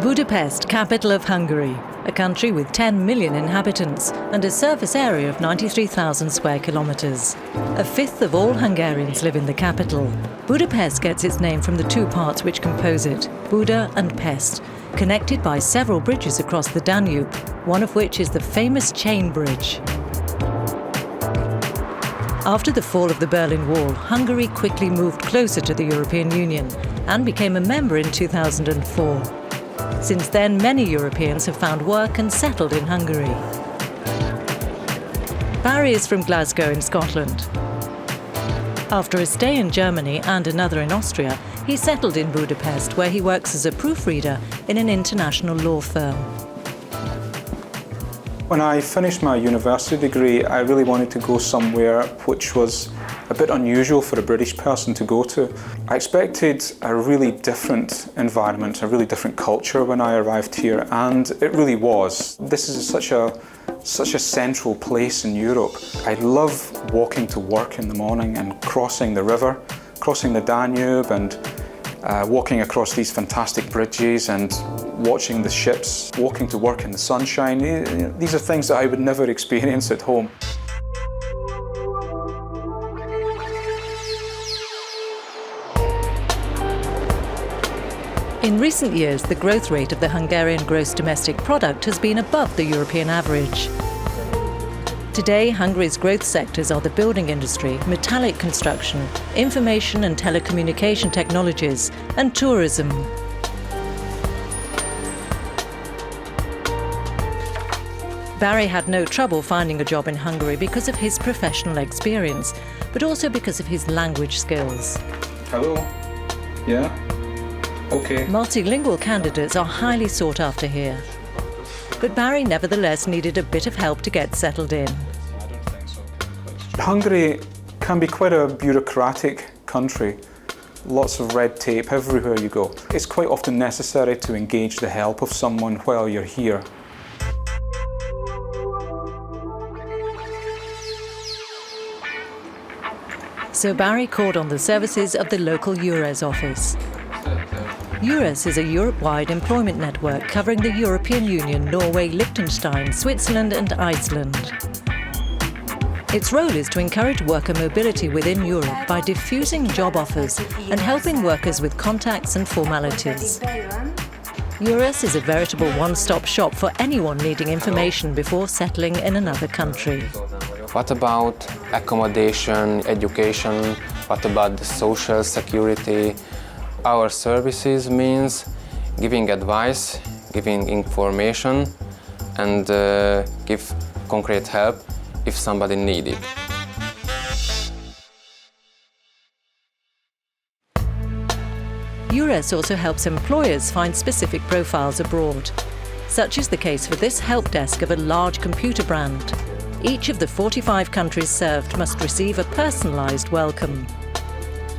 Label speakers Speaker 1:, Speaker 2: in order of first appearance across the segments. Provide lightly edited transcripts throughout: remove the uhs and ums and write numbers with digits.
Speaker 1: Budapest, capital of Hungary, a country with 10 million inhabitants and a surface area of 93,000 square kilometres. A fifth of all Hungarians live in the capital. Budapest gets its name from the two parts which compose it, Buda and Pest, connected by several bridges across the Danube, one of which is the famous Chain Bridge. After the fall of the Berlin Wall, Hungary quickly moved closer to the European Union and became a member in 2004. Since then, many Europeans have found work and settled in Hungary. Barry is from Glasgow in Scotland. After a stay in Germany and another in Austria, he settled in Budapest, where he works as a proofreader in an international law firm.
Speaker 2: When I finished my university degree, I really wanted to go somewhere which was a bit unusual for a British person to go to. I expected a really different environment, a really different culture when I arrived here, and it really was. This is such a central place in Europe. I love walking to work in the morning and crossing the river, crossing the Danube, and walking across these fantastic bridges and watching the ships, walking to work in the sunshine. These are things that I would never experience at home.
Speaker 1: In recent years, the growth rate of the Hungarian gross domestic product has been above the European average. Today, Hungary's growth sectors are the building industry, metallic construction, information and telecommunication technologies, and tourism. Barry had no trouble finding a job in Hungary because of his professional experience, but also because of his language skills.
Speaker 2: Hello? Yeah? Okay.
Speaker 1: Multilingual candidates are highly sought after here. But Barry nevertheless needed a bit of help to get settled in.
Speaker 2: Hungary can be quite a bureaucratic country. Lots of red tape everywhere you go. It's quite often necessary to engage the help of someone while you're here.
Speaker 1: So Barry called on the services of the local Eures office. Eures is a Europe-wide employment network covering the European Union, Norway, Liechtenstein, Switzerland and Iceland. Its role is to encourage worker mobility within Europe by diffusing job offers and helping workers with contacts and formalities. Eures is a veritable one-stop shop for anyone needing information before settling in another country.
Speaker 3: What about accommodation, education? What about the social security? Our services means giving advice, giving information, and give concrete help if somebody needs it.
Speaker 1: Eures also helps employers find specific profiles abroad. Such is the case for this help desk of a large computer brand. Each of the 45 countries served must receive a personalized welcome.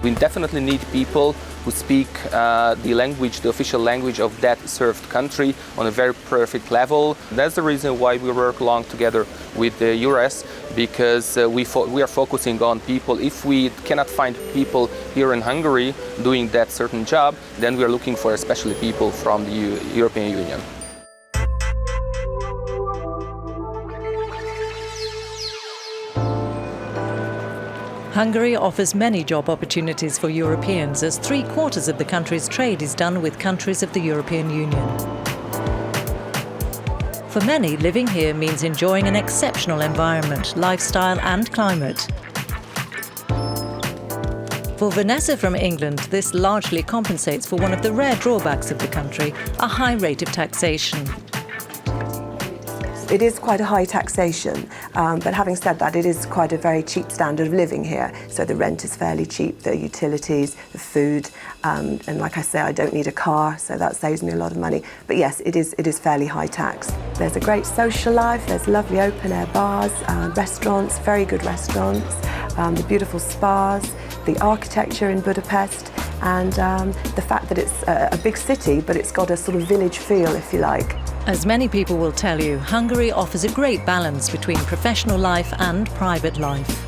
Speaker 4: We definitely need people who speak the language, the official language of that served country on a very perfect level. That's the reason why we work along together with the Eures, because we are focusing on people. If we cannot find people here in Hungary doing that certain job, then we are looking for especially people from the European Union.
Speaker 1: Hungary offers many job opportunities for Europeans, as 3/4 of the country's trade is done with countries of the European Union. For many, living here means enjoying an exceptional environment, lifestyle and climate. For Vanessa from England, this largely compensates for one of the rare drawbacks of the country, a high rate of taxation.
Speaker 5: It is quite a high taxation, but having said that, it is quite a very cheap standard of living here. So the rent is fairly cheap, the utilities, the food, and like I say, I don't need a car, so that saves me a lot of money. But yes, it is fairly high tax. There's a great social life, there's lovely open-air bars, restaurants, very good restaurants, the beautiful spas, the architecture in Budapest, and the fact that it's a big city, but it's got a sort of village feel, if you like.
Speaker 1: As many people will tell you, Hungary offers a great balance between professional life and private life.